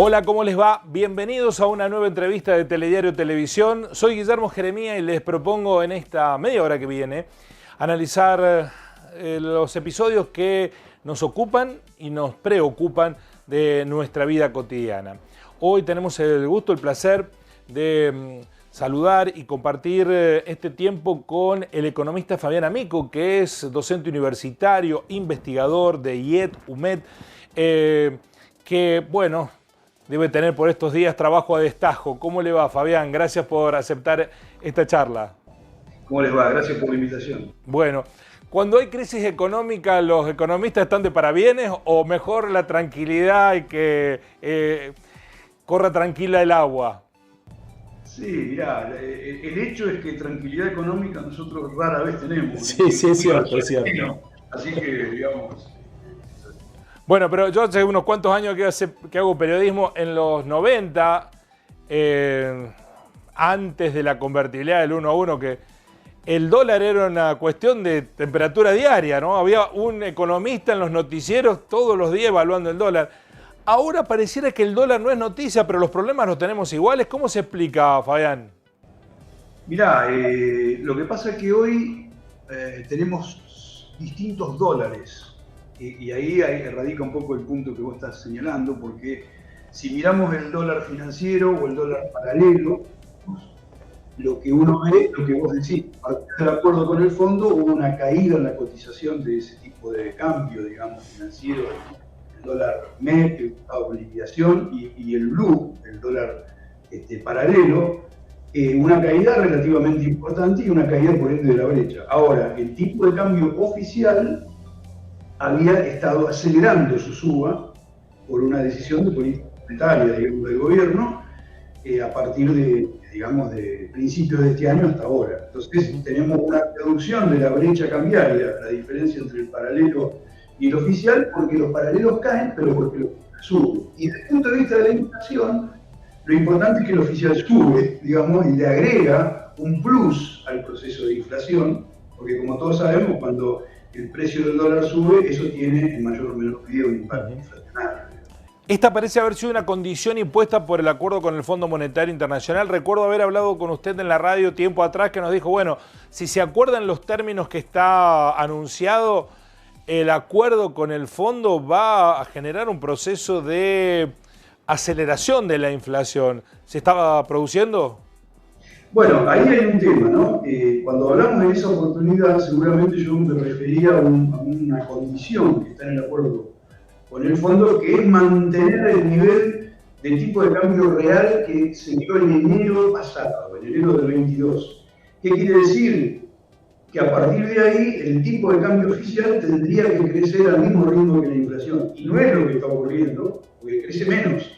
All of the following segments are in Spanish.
Hola, ¿cómo les va? Bienvenidos a una nueva entrevista de Telediario Televisión. Soy Guillermo Jeremía y les propongo en esta media hora que viene analizar los episodios que nos ocupan y nos preocupan de nuestra vida cotidiana. Hoy tenemos el gusto, el placer de saludar y compartir este tiempo con el economista Fabián Amico, que es docente universitario, investigador de IED, UMED, que, bueno, debe tener por estos días trabajo a destajo. ¿Cómo le va, Fabián? Gracias por aceptar esta charla. ¿Cómo les va? Gracias por la invitación. Bueno, cuando hay crisis económica, ¿los economistas están de parabienes o mejor la tranquilidad y que corra tranquila el agua? Sí, mirá, el hecho es que tranquilidad económica nosotros rara vez tenemos. Sí, es cierto, es cierto. Así que, digamos... Bueno, pero yo hace unos cuantos años que hago periodismo, en los 90, antes de la convertibilidad del 1 a 1, que el dólar era una cuestión de temperatura diaria, ¿no? Había un economista en los noticieros todos los días evaluando el dólar. Ahora pareciera que el dólar no es noticia, pero los problemas los tenemos iguales. ¿Cómo se explica, Fabián? Mirá, lo que pasa es que hoy tenemos distintos dólares. Y ahí radica un poco el punto que vos estás señalando, porque si miramos el dólar financiero o el dólar paralelo, lo que uno ve, lo que vos decís, para estar de acuerdo con el fondo, hubo una caída en la cotización de ese tipo de cambio, digamos, financiero, el dólar MEP, el pago con liquidación, y el blue, el dólar paralelo, una caída relativamente importante y una caída por ende de la brecha. Ahora, el tipo de cambio oficial había estado acelerando su suba por una decisión de política monetaria, digamos, del gobierno, a partir de principios de este año hasta ahora. Entonces tenemos una reducción de la brecha cambiaria, la diferencia entre el paralelo y el oficial, porque los paralelos caen, pero porque el oficial sube. Y desde el punto de vista de la inflación, lo importante es que el oficial sube, digamos, y le agrega un plus al proceso de inflación, porque como todos sabemos, cuando el precio del dólar sube, eso tiene en mayor o menor medida un impacto inflacionario. Esta parece haber sido una condición impuesta por el acuerdo con el Fondo Monetario Internacional. Recuerdo haber hablado con usted en la radio tiempo atrás que nos dijo, bueno, si se acuerdan los términos que está anunciado, el acuerdo con el fondo va a generar un proceso de aceleración de la inflación. ¿Se estaba produciendo? Bueno, ahí hay un tema, ¿no? Cuando hablamos de esa oportunidad, seguramente yo me refería a una condición que está en el acuerdo con el fondo, que es mantener el nivel de tipo de cambio real que se dio en enero pasado, en enero del 22. ¿Qué quiere decir? Que a partir de ahí el tipo de cambio oficial tendría que crecer al mismo ritmo que la inflación. Y no es lo que está ocurriendo, porque crece menos.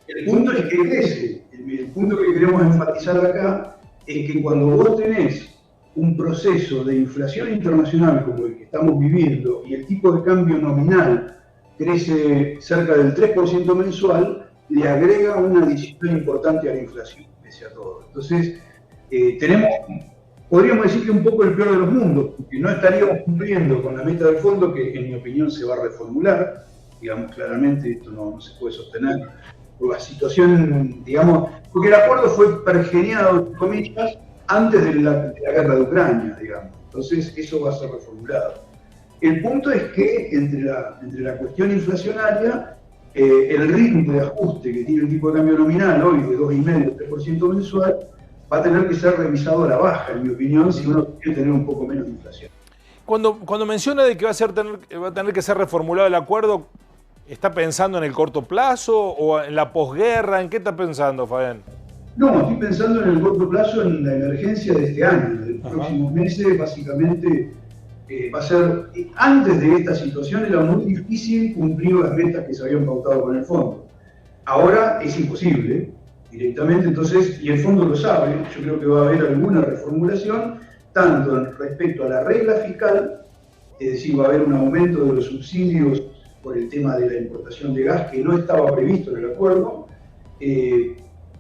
El punto es que crece. El punto que queremos enfatizar acá es que cuando vos tenés un proceso de inflación internacional como el que estamos viviendo y el tipo de cambio nominal crece cerca del 3% mensual, le agrega una adición importante a la inflación, pese a todo. Entonces, podríamos decir que un poco el peor de los mundos, porque no estaríamos cumpliendo con la meta del fondo, que en mi opinión se va a reformular, digamos claramente, esto no se puede sostener, por la situación, digamos, porque el acuerdo fue pergeniado, entre comillas, antes de la guerra de Ucrania, digamos. Entonces, eso va a ser reformulado. El punto es que entre la cuestión inflacionaria, el ritmo de ajuste que tiene el tipo de cambio nominal hoy de 2,5-3% mensual, va a tener que ser revisado a la baja, en mi opinión, si uno quiere tener un poco menos de inflación. Cuando menciona de que va a tener que ser reformulado el acuerdo, ¿está pensando en el corto plazo o en la posguerra? ¿En qué está pensando, Fabián? No, estoy pensando en el corto plazo, en la emergencia de este año, de los próximos meses. Básicamente va a ser, antes de esta situación era muy difícil cumplir las metas que se habían pautado con el fondo. Ahora es imposible directamente, entonces, y el fondo lo sabe, yo creo que va a haber alguna reformulación, tanto respecto a la regla fiscal, es decir, va a haber un aumento de los subsidios por el tema de la importación de gas que no estaba previsto en el acuerdo.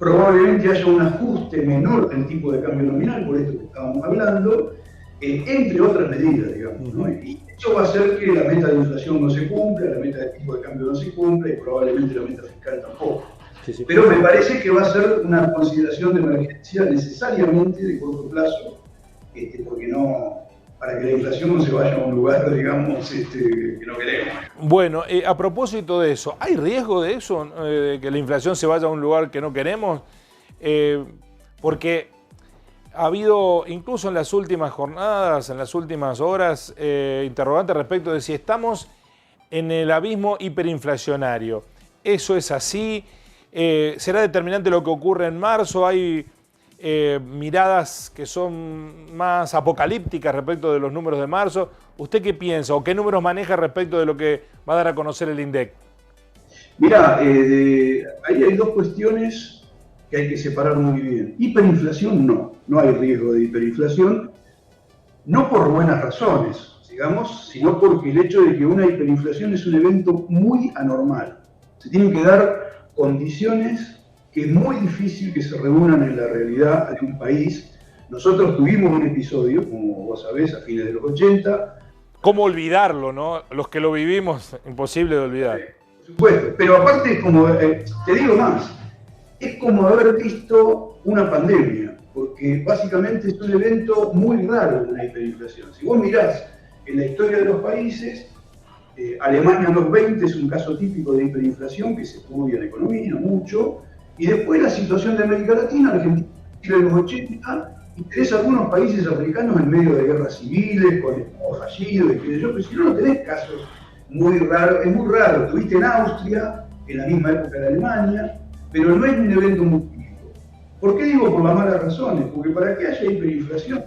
Probablemente haya un ajuste menor del tipo de cambio nominal, por esto que estábamos hablando, entre otras medidas, digamos, ¿no? Y eso va a hacer que la meta de inflación no se cumpla, la meta de tipo de cambio no se cumpla y probablemente la meta fiscal tampoco. Sí. Pero me parece que va a ser una consideración de emergencia necesariamente de corto plazo, porque no, para que la inflación no se vaya a un lugar, digamos, que no queremos. Bueno, a propósito de eso, ¿hay riesgo de eso, de que la inflación se vaya a un lugar que no queremos? Porque ha habido, incluso en las últimas jornadas, en las últimas horas, interrogantes respecto de si estamos en el abismo hiperinflacionario. ¿Eso es así? ¿Será determinante lo que ocurre en marzo? ¿Hay miradas que son más apocalípticas respecto de los números de marzo? ¿Usted qué piensa o qué números maneja respecto de lo que va a dar a conocer el INDEC? Mirá, ahí hay dos cuestiones que hay que separar muy bien. Hiperinflación no hay riesgo de hiperinflación, no por buenas razones, digamos, sino porque el hecho de que una hiperinflación es un evento muy anormal. Se tienen que dar condiciones que es muy difícil que se reúnan en la realidad de un país. Nosotros tuvimos un episodio, como vos sabés, a fines de los 80. ¿Cómo olvidarlo, no? Los que lo vivimos, imposible de olvidar. Por supuesto, pero aparte es como, te digo más, es como haber visto una pandemia, porque básicamente es un evento muy raro la hiperinflación. Si vos mirás en la historia de los países, Alemania en los 20 es un caso típico de hiperinflación que se estudia en economía mucho, y después la situación de América Latina, Argentina en los 80, y tenés algunos países africanos en medio de guerras civiles, con estados fallidos, y qué sé yo, pero si no tenés casos muy raros, es muy raro. Tuviste en Austria, en la misma época de Alemania, pero no es un evento muy típico. ¿Por qué digo por las malas razones? Porque para que haya hiperinflación,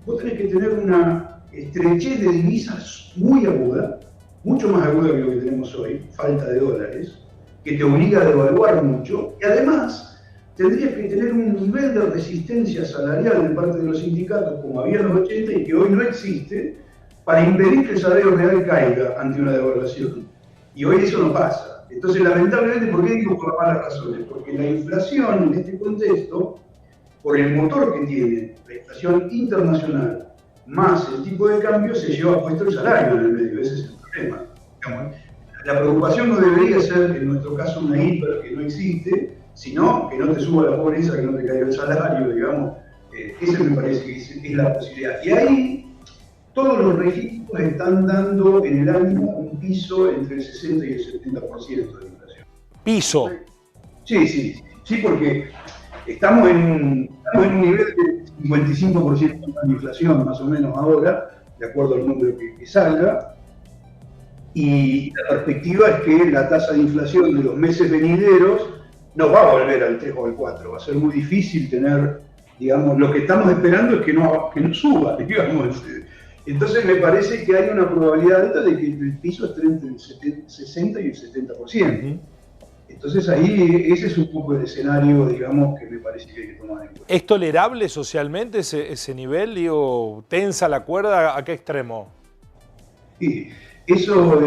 vos tenés que tener una estrechez de divisas muy aguda, mucho más aguda que lo que tenemos hoy, falta de dólares, que te obliga a devaluar mucho, y además tendrías que tener un nivel de resistencia salarial de parte de los sindicatos, como había en los 80 y que hoy no existe, para impedir que el salario real caiga ante una devaluación. Y hoy eso no pasa. Entonces, lamentablemente, ¿por qué digo por las malas razones? Porque la inflación en este contexto, por el motor que tiene, la inflación internacional, más el tipo de cambio, se lleva puesto el salario en el medio. Ese es el problema. La preocupación no debería ser, en nuestro caso, una hiper que no existe, sino que no te suba la pobreza, que no te caiga el salario, digamos. Esa me parece que es la posibilidad. Y ahí todos los registros están dando en el año un piso entre el 60 y el 70% de inflación. ¿Piso? Sí, porque estamos en un nivel de 55% de inflación, más o menos ahora, de acuerdo al número que salga. Y la perspectiva es que la tasa de inflación de los meses venideros no va a volver al 3 o al 4. Va a ser muy difícil tener, digamos, lo que estamos esperando es que no suba, digamos. Entonces me parece que hay una probabilidad alta de que el piso esté entre el 60 y el 70%. Entonces ahí ese es un poco el escenario, digamos, que me parece que hay que tomar en cuenta. ¿Es tolerable socialmente ese nivel? Digo, ¿tensa la cuerda? ¿A qué extremo? Sí. Eso,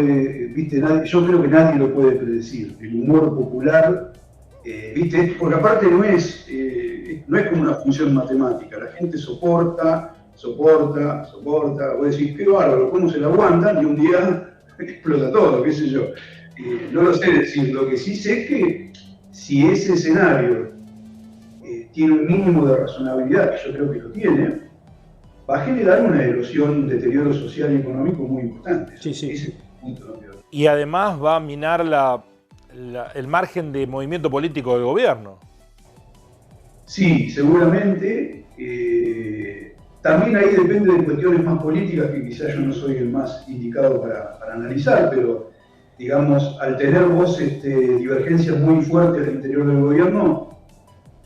viste, yo creo que nadie lo puede predecir. El humor popular, viste, porque aparte no es como una función matemática. La gente soporta. Vos decís, qué bárbaro, ¿cómo se la aguantan? Y un día explota todo, qué sé yo. No lo sé decir. Lo que sí sé es que si ese escenario tiene un mínimo de razonabilidad, que yo creo que lo tiene, va a generar una erosión, un deterioro social y económico muy importante. Sí. Ese es el punto. Y además va a minar el margen de movimiento político del gobierno. Sí, seguramente. También ahí depende de cuestiones más políticas que quizás yo no soy el más indicado para analizar, pero digamos, al tener vos divergencias muy fuertes al interior del gobierno,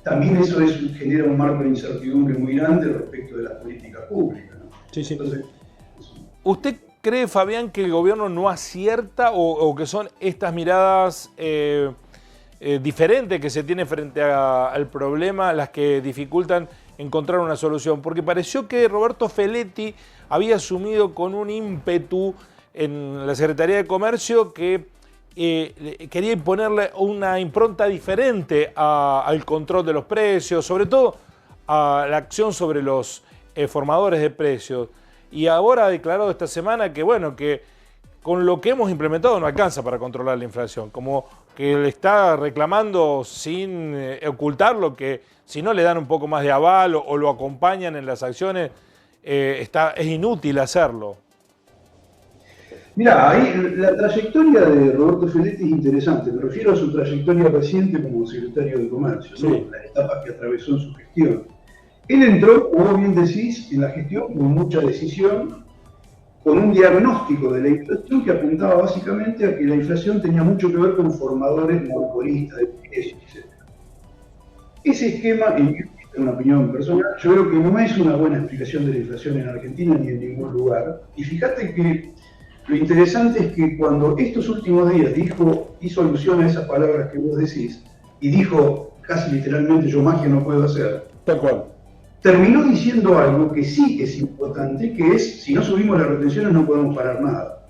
también eso genera un marco de incertidumbre muy grande respecto de las políticas públicas, ¿no? Sí. Entonces, ¿usted cree, Fabián, que el gobierno no acierta o que son estas miradas diferentes que se tiene frente al problema las que dificultan encontrar una solución? Porque pareció que Roberto Feletti había asumido con un ímpetu en la Secretaría de Comercio que quería imponerle una impronta diferente al control de los precios, sobre todo a la acción sobre los formadores de precios. Y ahora ha declarado esta semana que, bueno, que con lo que hemos implementado no alcanza para controlar la inflación. Como que le está reclamando sin ocultarlo que si no le dan un poco más de aval o lo acompañan en las acciones, es inútil hacerlo. Mirá, ahí la trayectoria de Roberto Feletti es interesante. Me refiero a su trayectoria reciente como secretario de Comercio, ¿no? Sí. Las etapas que atravesó en su gestión. Él entró, como bien decís, en la gestión con mucha decisión, con un diagnóstico de la inflación que apuntaba básicamente a que la inflación tenía mucho que ver con formadores monopolistas de precios, etc. Ese esquema, en una opinión personal, yo creo que no es una buena explicación de la inflación en Argentina ni en ningún lugar. Y fíjate que lo interesante es que cuando estos últimos días hizo alusión a esas palabras que vos decís, y dijo casi literalmente, yo magia no puedo hacer, Tal cual. terminó diciendo algo que sí es importante, que es, si no subimos las retenciones no podemos parar nada.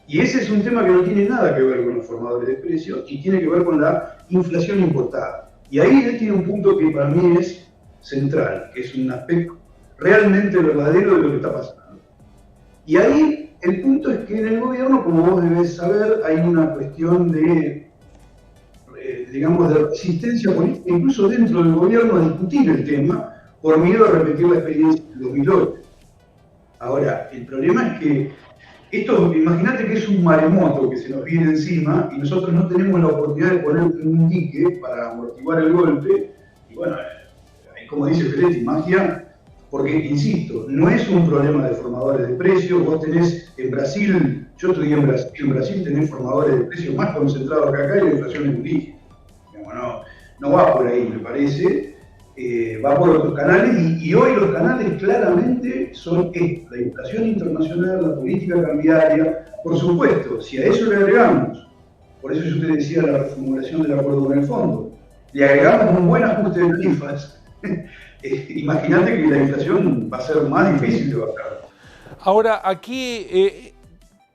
Y ese es un tema que no tiene nada que ver con los formadores de precios y tiene que ver con la inflación importada. Y ahí él tiene un punto que para mí es central, que es un aspecto realmente verdadero de lo que está pasando. Y ahí el punto es que en el gobierno, como vos debés saber, hay una cuestión de, digamos, de resistencia política, incluso dentro del gobierno, a discutir el tema, por miedo a repetir la experiencia del 2008. Ahora, el problema es que esto, imagínate que es un maremoto que se nos viene encima y nosotros no tenemos la oportunidad de poner un dique para amortiguar el golpe. Y bueno, como dice Feletti, magia, porque, insisto, no es un problema de formadores de precios. Vos tenés en Brasil, yo estudié en Brasil tenés formadores de precios más concentrados que acá y la inflación es indígena. No va por ahí, me parece. Va por otros canales y hoy los canales claramente son esto: la inflación internacional, la política cambiaria. Por supuesto, si a eso le agregamos, por eso yo te decía la reformulación del acuerdo con el fondo, le agregamos un buen ajuste de tarifas, imagínate que la inflación va a ser más difícil de bajar. Ahora, aquí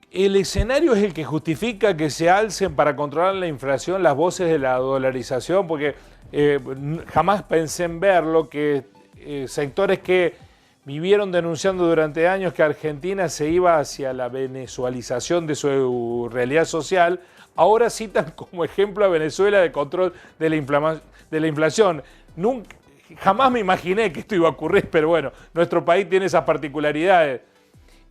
el escenario es el que justifica que se alcen para controlar la inflación las voces de la dolarización, porque jamás pensé en verlo, que sectores que vivieron denunciando durante años que Argentina se iba hacia la venezualización de su realidad social, ahora citan como ejemplo a Venezuela de control de la inflación. Jamás me imaginé que esto iba a ocurrir, pero bueno, nuestro país tiene esas particularidades.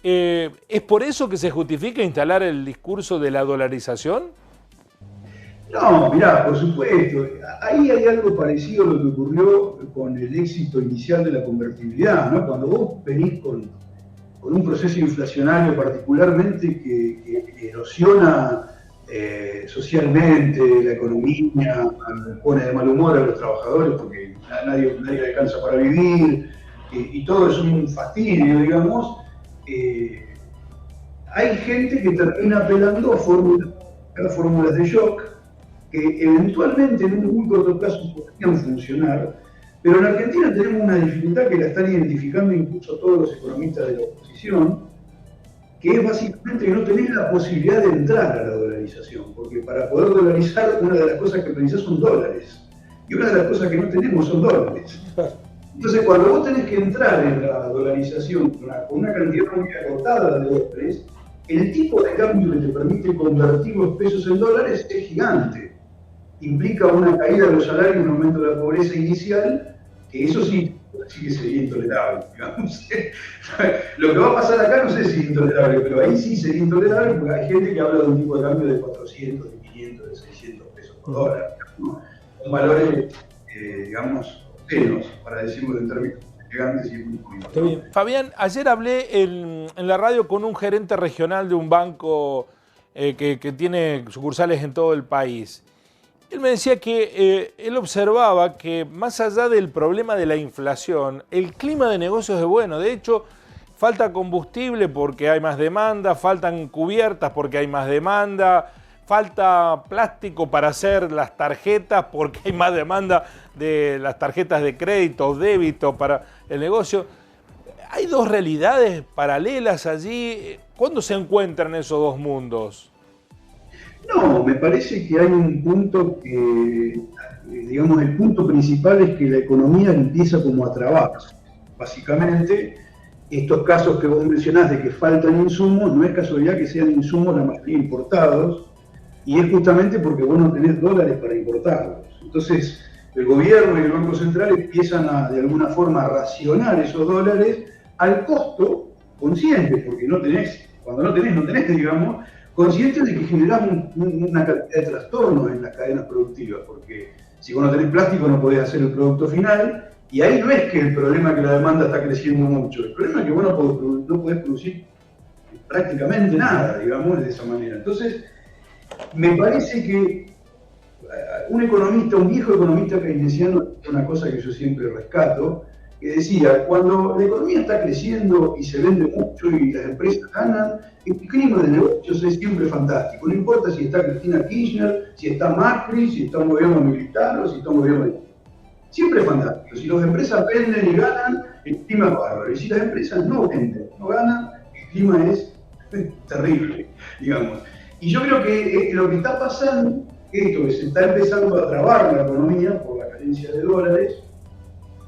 ¿Es por eso que se justifica instalar el discurso de la dolarización? No, mirá, por supuesto. Ahí hay algo parecido a lo que ocurrió con el éxito inicial de la convertibilidad, ¿no? Cuando vos venís con un proceso inflacionario particularmente que erosiona socialmente la economía, pone de mal humor a los trabajadores porque nadie alcanza para vivir, y todo es un fastidio, digamos. Hay gente que termina apelando a fórmulas de shock que eventualmente en un muy corto plazo podrían funcionar, pero en Argentina tenemos una dificultad que la están identificando incluso todos los economistas de la oposición, que es básicamente que no tenés la posibilidad de entrar a la dolarización, porque para poder dolarizar una de las cosas que precisás son dólares, y una de las cosas que no tenemos son dólares. Entonces, cuando vos tenés que entrar en la dolarización con una cantidad muy acotada de dólares, el tipo de cambio que te permite convertir los pesos en dólares es gigante. Implica una caída de los salarios, un aumento de la pobreza inicial, que eso sí que sería intolerable, digamos. Lo que va a pasar acá no sé si es intolerable, pero ahí sí sería intolerable porque hay gente que habla de un tipo de cambio de 400, de 500, de 600 pesos por dólar, ¿no? Son valores, digamos, obscenos, para decirlo en términos elegantes y muy Está bien. Fabián, ayer hablé en la radio con un gerente regional de un banco que tiene sucursales en todo el país. Él me decía que él observaba que más allá del problema de la inflación, el clima de negocios es bueno. De hecho, falta combustible porque hay más demanda, faltan cubiertas porque hay más demanda, falta plástico para hacer las tarjetas porque hay más demanda de las tarjetas de crédito o débito para el negocio. Hay dos realidades paralelas allí. ¿Cuándo se encuentran esos dos mundos? No, me parece que hay un punto que, digamos, el punto principal es que la economía empieza como a trabarse. básicamente, estos casos que vos mencionás de que faltan insumos, no es casualidad que sean insumos la mayoría importados, y es justamente porque vos no tenés dólares para importarlos. Entonces, el gobierno y el Banco Central empiezan de alguna forma a racionar esos dólares al costo consciente, porque cuando no tenés, digamos, consciente de que generás una cantidad de trastornos en las cadenas productivas, porque si vos no tenés plástico no podés hacer el producto final, y ahí no es que el problema es que la demanda está creciendo mucho, el problema es que vos no podés producir prácticamente nada, digamos, de esa manera. Entonces, me parece que un viejo economista keynesiano, una cosa que yo siempre rescato, que decía, cuando la economía está creciendo y se vende mucho y las empresas ganan, el clima de negocios es siempre fantástico. No importa si está Cristina Kirchner, si está Macri, si está un gobierno militar o si está un gobierno... Siempre es fantástico. Si las empresas venden y ganan, el clima es bárbaro. Y si las empresas no venden, no ganan, el clima es terrible, digamos. Y yo creo que lo que está pasando es esto, que se está empezando a trabar la economía por la carencia de dólares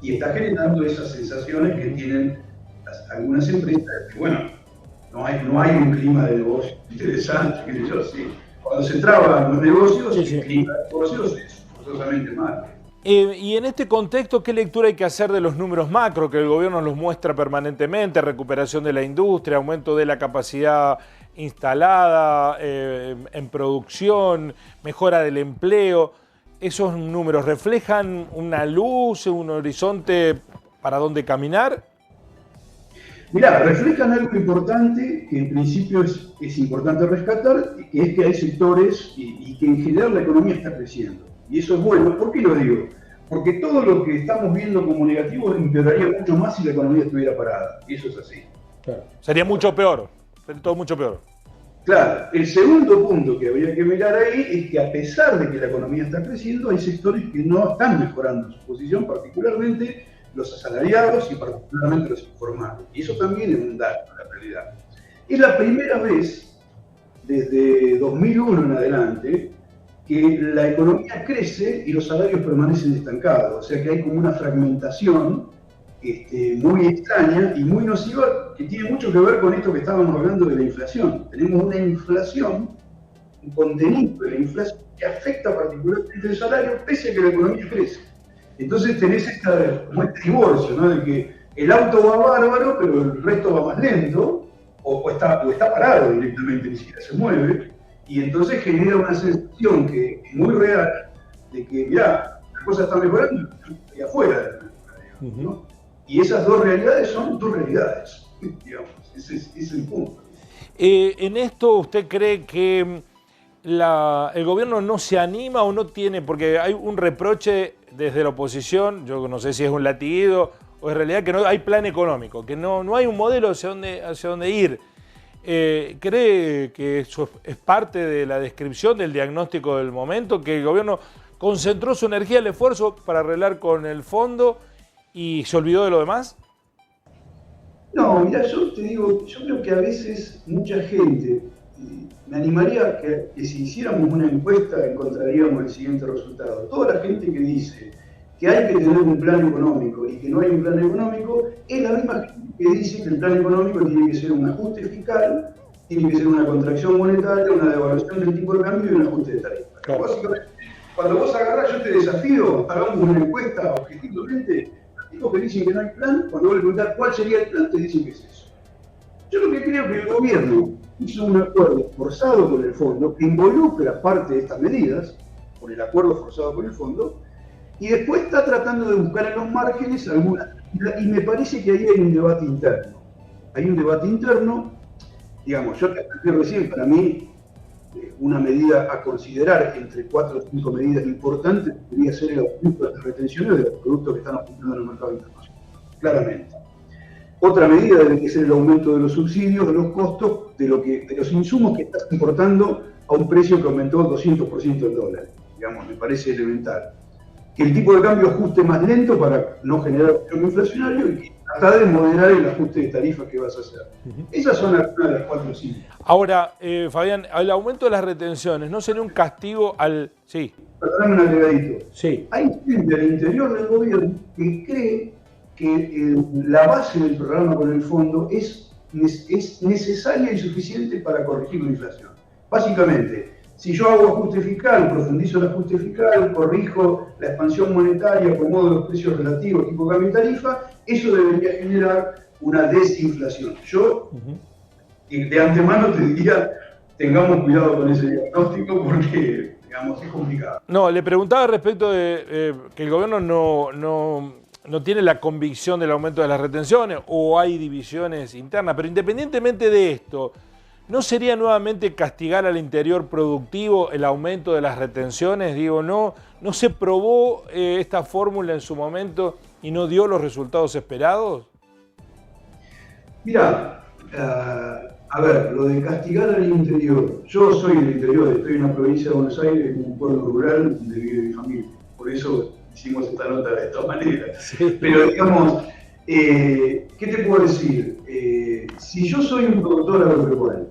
y está generando esas sensaciones que tienen algunas empresas, que bueno, no hay un clima de negocio interesante, que yo sí. Cuando se traban los negocios, el clima de negocios es forzosamente malo. Y en este contexto, ¿qué lectura hay que hacer de los números macro que el gobierno los muestra permanentemente? Recuperación de la industria, aumento de la capacidad instalada en producción, mejora del empleo. ¿Esos números reflejan una luz, un horizonte para dónde caminar? Mirá, reflejan algo importante que en principio es importante rescatar, que es que hay sectores y que en general la economía está creciendo. Y eso es bueno. ¿Por qué lo digo? Porque todo lo que estamos viendo como negativo empeoraría mucho más si la economía estuviera parada. Y eso es así. Claro. Sería mucho peor. Sería todo mucho peor. Claro. El segundo punto que habría que mirar ahí es que a pesar de que la economía está creciendo, hay sectores que no están mejorando su posición, particularmente los asalariados y particularmente los informales. Y eso también es un dato, la realidad. Es la primera vez desde 2001 en adelante que la economía crece y los salarios permanecen estancados, o sea que hay como una fragmentación muy extraña y muy nociva que tiene mucho que ver con esto que estábamos hablando de la inflación. Tenemos una inflación, un contenido de la inflación que afecta particularmente el salario pese a que la economía crece. Entonces tenés como este divorcio, ¿no? De que el auto va bárbaro pero el resto va más lento o está parado directamente, ni siquiera se mueve. Y entonces genera una sensación que es muy real de que, mirá, la cosa está mejorando y afuera, ¿no? Y esas dos realidades son dos realidades, digamos, ese es el punto. En esto, ¿usted cree que el gobierno no se anima o no tiene, porque hay un reproche desde la oposición, yo no sé si es un latiguido o en realidad que no hay plan económico, que no hay un modelo hacia dónde ir? ¿Cree que eso es parte de la descripción del diagnóstico del momento, que el gobierno concentró su energía, el esfuerzo para arreglar con el fondo y se olvidó de lo demás? No, mira, yo te digo, yo creo que a veces mucha gente, me animaría que si hiciéramos una encuesta encontraríamos el siguiente resultado. Toda la gente que dice que hay que tener un plan económico y que no hay un plan económico, es la misma gente que dice que el plan económico tiene que ser un ajuste fiscal, tiene que ser una contracción monetaria, una devaluación del tipo de cambio y un ajuste de tarifas. Claro. Básicamente, cuando vos agarrás, yo te desafío, hagamos una encuesta objetivamente, los tipos que dicen que no hay plan, cuando vos le preguntás cuál sería el plan, te dicen que es eso. Yo lo que creo que el gobierno hizo un acuerdo forzado con el fondo, que involucra parte de estas medidas, por el acuerdo forzado con el fondo, y después está tratando de buscar en los márgenes algunas. Y me parece que ahí hay un debate interno. Hay un debate interno, digamos, yo te expliqué recién, para mí, una medida a considerar entre 4 o 5 medidas importantes debería ser el aumento de las retenciones de los productos que están ofertando en el mercado internacional. Claramente. Otra medida debe ser el aumento de los subsidios, de los costos, de los insumos que estás importando a un precio que aumentó 200% el dólar. Digamos, me parece elemental. Que el tipo de cambio ajuste más lento para no generar un cambio inflacionario y que tratar de moderar el ajuste de tarifas que vas a hacer. Esas son algunas de las 4 o 5. Ahora, Fabián, el aumento de las retenciones, ¿no sería un castigo al...? Sí. Perdóname un agregadito. Sí. Hay gente al interior del gobierno que cree que la base del programa con el fondo es necesaria y suficiente para corregir la inflación. Básicamente, si yo hago ajuste fiscal, profundizo el ajuste fiscal, corrijo la expansión monetaria, acomodo los precios relativos, tipo cambio y tarifa, eso debería generar una desinflación. Yo, de antemano te diría, tengamos cuidado con ese diagnóstico porque, digamos, es complicado. No, le preguntaba respecto de que el gobierno no tiene la convicción del aumento de las retenciones o hay divisiones internas, pero independientemente de esto, ¿no sería nuevamente castigar al interior productivo el aumento de las retenciones? Digo, ¿no se probó esta fórmula en su momento y no dio los resultados esperados? Mira, a ver, lo de castigar al interior. Yo soy del interior, estoy en una provincia de Buenos Aires, en un pueblo rural donde vive mi familia. Por eso hicimos esta nota de esta manera. Sí. Pero digamos, ¿qué te puedo decir? Si yo soy un productor agropecuario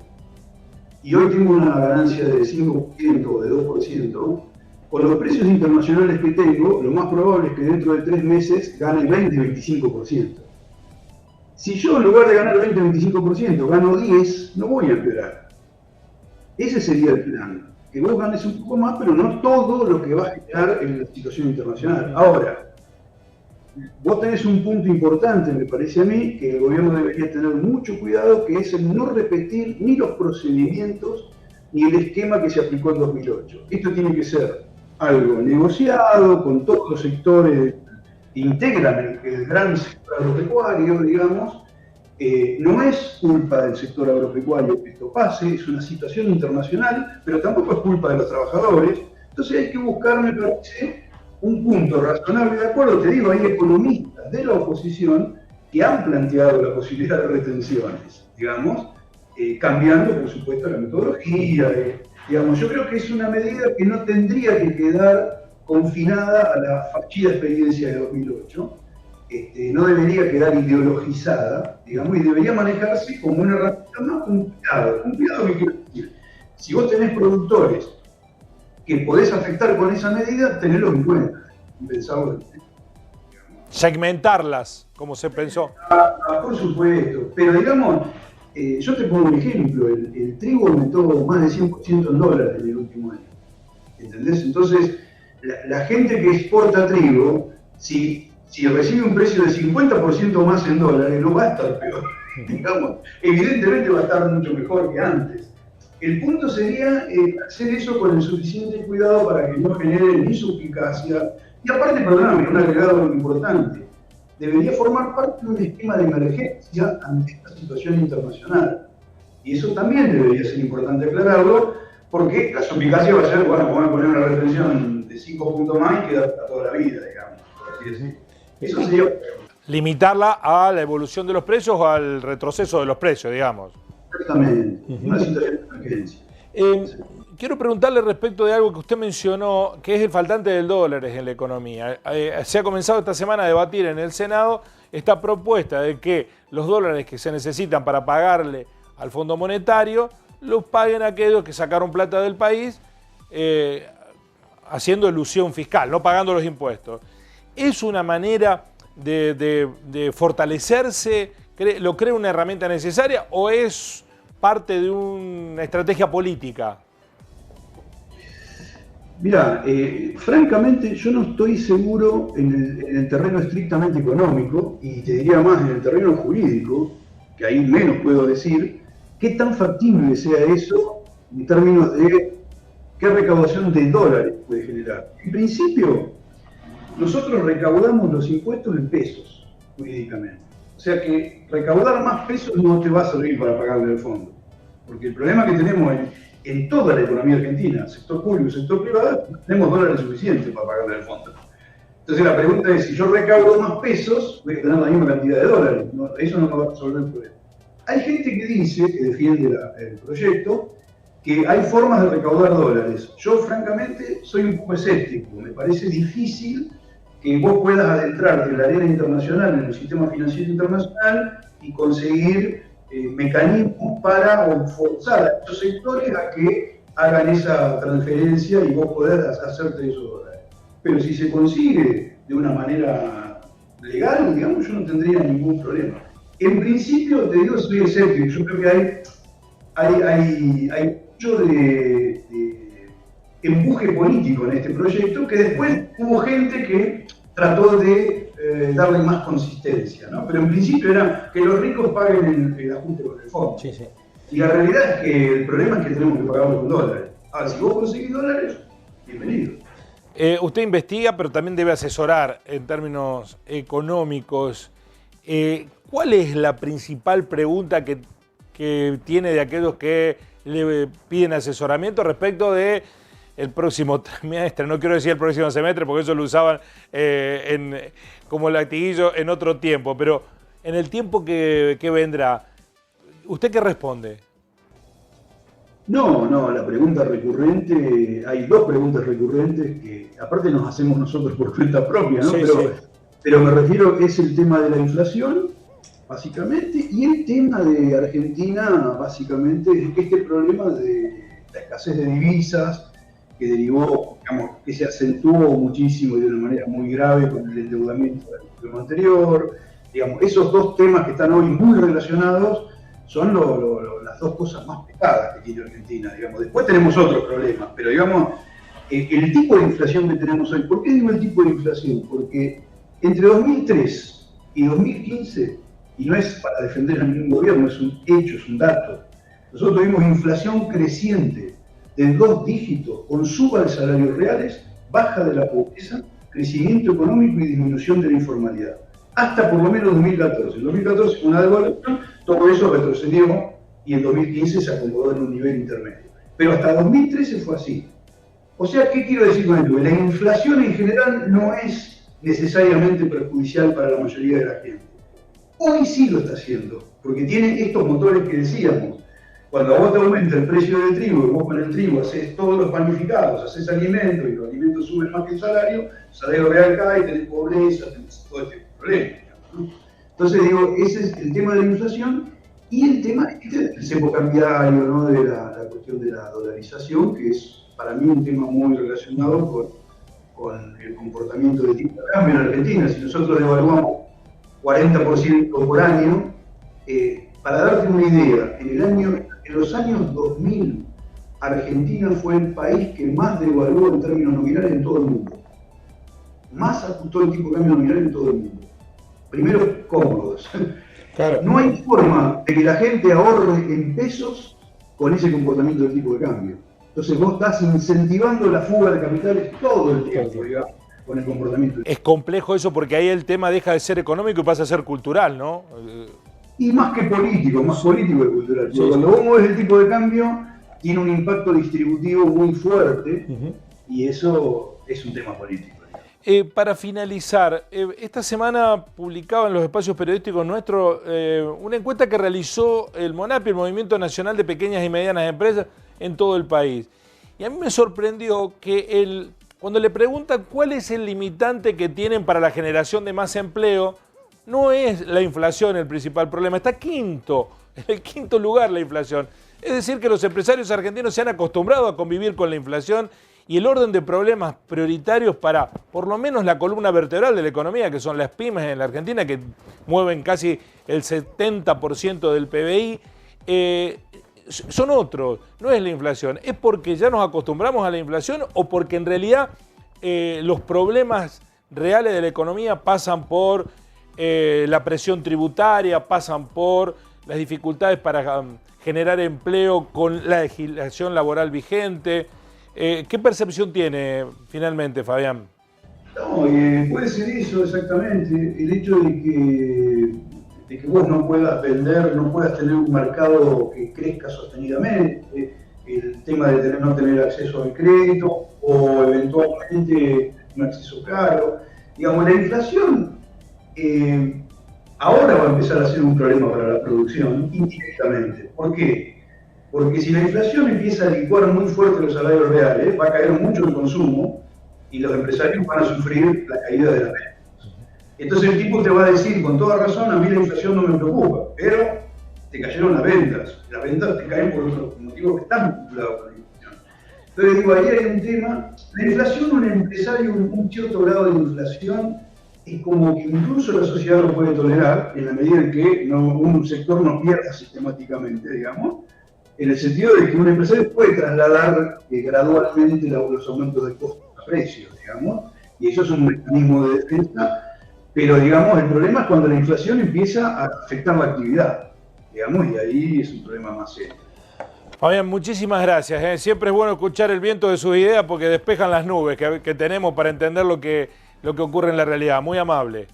y hoy tengo una ganancia de 5% o de 2%, con los precios internacionales que tengo, lo más probable es que dentro de 3 meses gane 20-25%. Si yo en lugar de ganar 20-25% gano 10%, no voy a empeorar. Ese sería el plan. Que vos ganes un poco más, pero no todo lo que va a generar en la situación internacional. Ahora, vos tenés un punto importante, me parece a mí, que el gobierno debería tener mucho cuidado, que es el no repetir ni los procedimientos ni el esquema que se aplicó en 2008. Esto tiene que ser algo negociado con todos los sectores que integran el gran sector agropecuario, digamos. No es culpa del sector agropecuario que esto pase, es una situación internacional, pero tampoco es culpa de los trabajadores. Entonces hay que buscar, me parece, un punto razonable de acuerdo. Te digo, hay economistas de la oposición que han planteado la posibilidad de retenciones, digamos, cambiando, por supuesto, la metodología. Digamos, yo creo que es una medida que no tendría que quedar confinada a la fallida experiencia de 2008. No debería quedar ideologizada, digamos, y debería manejarse como una herramienta más con cuidado. ¿Con cuidado qué quiero decir? Si vos tenés productores que podés afectar con esa medida, tenerlos en cuenta. Pensarlo. Segmentarlas, como se pensó. Por supuesto, pero digamos, yo te pongo un ejemplo, el trigo aumentó más de 100% en dólares en el último año. ¿Entendés? Entonces, la gente que exporta trigo, si recibe un precio de 50% más en dólares, no va a estar peor. Digamos, evidentemente va a estar mucho mejor que antes. El punto sería hacer eso con el suficiente cuidado para que no genere ni suplicacia. Y aparte, perdóname, un agregado importante, debería formar parte de un esquema de emergencia ante esta situación internacional. Y eso también debería ser importante aclararlo, porque la suplicacia va a ser, bueno, vamos a poner una retención de 5 puntos más y queda para toda la vida, digamos, por así decirlo. Eso sería... Limitarla a la evolución de los precios o al retroceso de los precios, digamos. Exactamente, una situación de emergencia. Quiero preguntarle respecto de algo que usted mencionó, que es el faltante del dólar en la economía. Se ha comenzado esta semana a debatir en el Senado esta propuesta de que los dólares que se necesitan para pagarle al Fondo Monetario los paguen aquellos que sacaron plata del país haciendo elusión fiscal, no pagando los impuestos. ¿Es una manera de fortalecerse? ¿Lo cree una herramienta necesaria o es parte de una estrategia política? Mirá, francamente yo no estoy seguro en el terreno estrictamente económico, y te diría más en el terreno jurídico, que ahí menos puedo decir, qué tan factible sea eso en términos de qué recaudación de dólares puede generar. En principio, nosotros recaudamos los impuestos en pesos, jurídicamente. O sea que recaudar más pesos no te va a servir para pagarle al fondo. Porque el problema que tenemos en toda la economía argentina, sector público y sector privado, no tenemos dólares suficientes para pagarle al fondo. Entonces la pregunta es, si yo recaudo más pesos, voy a tener la misma cantidad de dólares. No, eso no me va a resolver el problema. Hay gente que dice, que defiende el proyecto, que hay formas de recaudar dólares. Yo francamente soy un poco escéptico. Me parece difícil que vos puedas adentrarte en la arena internacional, en el sistema financiero internacional, y conseguir mecanismos para forzar a estos sectores a que hagan esa transferencia y vos podés hacerte esos dólares. Pero si se consigue de una manera legal, digamos, yo no tendría ningún problema. En principio, te digo, soy escéptico. Yo creo que hay mucho de empuje político en este proyecto, que después hubo gente que trató de darle más consistencia, ¿no? Pero en principio era que los ricos paguen el ajuste con el fondo. Sí, sí. Y la realidad es que el problema es que tenemos que pagarlo con dólares. Ahora, si vos conseguís dólares, bienvenido. Usted investiga, pero también debe asesorar en términos económicos. ¿Cuál es la principal pregunta que tiene de aquellos que le piden asesoramiento respecto de el próximo trimestre? No quiero decir el próximo semestre, porque eso lo usaban como latiguillo en otro tiempo, pero en el tiempo que vendrá, ¿usted qué responde? No, la pregunta recurrente, hay dos preguntas recurrentes que aparte nos hacemos nosotros por cuenta propia, ¿no? Sí, pero me refiero que es el tema de la inflación, básicamente, y el tema de Argentina, básicamente, es este problema de la escasez de divisas que derivó, digamos, que se acentuó muchísimo y de una manera muy grave con el endeudamiento del gobierno anterior. Digamos, esos dos temas que están hoy muy relacionados son las dos cosas más pesadas que tiene Argentina, digamos. Después tenemos otros problemas, pero digamos, el tipo de inflación que tenemos hoy, ¿por qué digo el tipo de inflación? Porque entre 2003 y 2015, y no es para defender a ningún gobierno, es un hecho, es un dato, nosotros tuvimos inflación creciente de 2 dígitos, con suba de salarios reales, baja de la pobreza, crecimiento económico y disminución de la informalidad. Hasta por lo menos 2014. En 2014, con una devaluación, todo eso retrocedió y en 2015 se acomodó en un nivel intermedio. Pero hasta 2013 fue así. O sea, ¿qué quiero decir con esto? La inflación en general no es necesariamente perjudicial para la mayoría de la gente. Hoy sí lo está haciendo, porque tiene estos motores que decíamos. Cuando a vos te aumenta el precio del trigo y vos con el trigo haces todos los panificados, haces alimentos y los alimentos suben más que el salario real cae, tenés pobreza, tenés todo este problema, ¿no? Entonces digo, ese es el tema de la inflación y el tema del cepo cambiario, ¿no? De la cuestión de la dolarización, que es para mí un tema muy relacionado con el comportamiento del tipo de cambio en Argentina. Si nosotros devaluamos 40% por año, para darte una idea, en los años 2000, Argentina fue el país que más devaluó en términos nominales en todo el mundo. Más ajustó el tipo de cambio nominal en todo el mundo. Primero, cómodos. Claro. No hay forma de que la gente ahorre en pesos con ese comportamiento del tipo de cambio. Entonces vos estás incentivando la fuga de capitales todo el tiempo, digamos, con el comportamiento. Es complejo eso porque ahí el tema deja de ser económico y pasa a ser cultural, ¿no? Y más que político, más político que cultural. Sí, cuando vos movés el tipo de cambio, tiene un impacto distributivo muy fuerte y eso es un tema político. Para finalizar, esta semana publicaba en los espacios periodísticos nuestros una encuesta que realizó el MONAPI, el Movimiento Nacional de Pequeñas y Medianas Empresas, en todo el país. Y a mí me sorprendió que cuando le preguntan cuál es el limitante que tienen para la generación de más empleo, no es la inflación el principal problema, está en el quinto lugar la inflación. Es decir, que los empresarios argentinos se han acostumbrado a convivir con la inflación y el orden de problemas prioritarios para, por lo menos, la columna vertebral de la economía, que son las pymes en la Argentina, que mueven casi el 70% del PBI, son otros. No es la inflación. ¿Es porque ya nos acostumbramos a la inflación o porque en realidad los problemas reales de la economía pasan por la presión tributaria, pasan por las dificultades para generar empleo con la legislación laboral vigente? ¿Qué percepción tiene finalmente, Fabián? No, puede ser eso exactamente, el hecho de que vos no puedas vender, no puedas tener un mercado que crezca sostenidamente, el tema de no tener acceso al crédito o eventualmente un acceso caro. Digamos, la inflación ahora va a empezar a ser un problema para la producción indirectamente. ¿Por qué? Porque si la inflación empieza a licuar muy fuerte los salarios reales, va a caer mucho el consumo y los empresarios van a sufrir la caída de las ventas. Entonces el tipo te va a decir con toda razón, a mí la inflación no me preocupa, pero te cayeron las ventas te caen por otros motivos que están vinculados con la inflación. Entonces digo, ahí hay un tema, la inflación, un empresario, un cierto grado de inflación es como que incluso la sociedad lo puede tolerar en la medida en que un sector no pierda sistemáticamente, digamos, en el sentido de que un empresario puede trasladar gradualmente los aumentos de costos a precios, digamos, y eso es un mecanismo de defensa, pero digamos, el problema es cuando la inflación empieza a afectar la actividad, digamos, y ahí es un problema más serio. Fabián, muchísimas gracias. Siempre es bueno escuchar el viento de sus ideas porque despejan las nubes que tenemos para entender lo que ocurre en la realidad. Muy amable.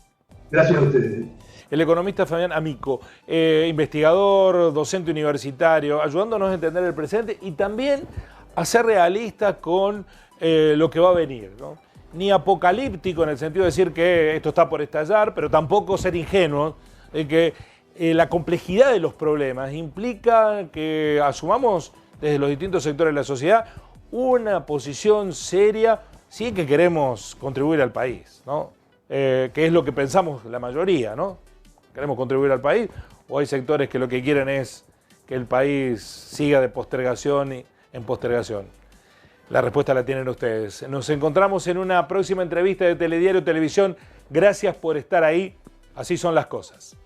Gracias a ustedes. El economista Fabián Amico, investigador, docente universitario, ayudándonos a entender el presente y también a ser realistas con lo que va a venir, ¿no? Ni apocalíptico en el sentido de decir que esto está por estallar, pero tampoco ser ingenuos de que la complejidad de los problemas implica que asumamos desde los distintos sectores de la sociedad una posición seria si es que queremos contribuir al país, ¿no? Que es lo que pensamos la mayoría, ¿no? ¿Queremos contribuir al país? ¿O hay sectores que lo que quieren es que el país siga de postergación en postergación? La respuesta la tienen ustedes. Nos encontramos en una próxima entrevista de Telediario Televisión. Gracias por estar ahí. Así son las cosas.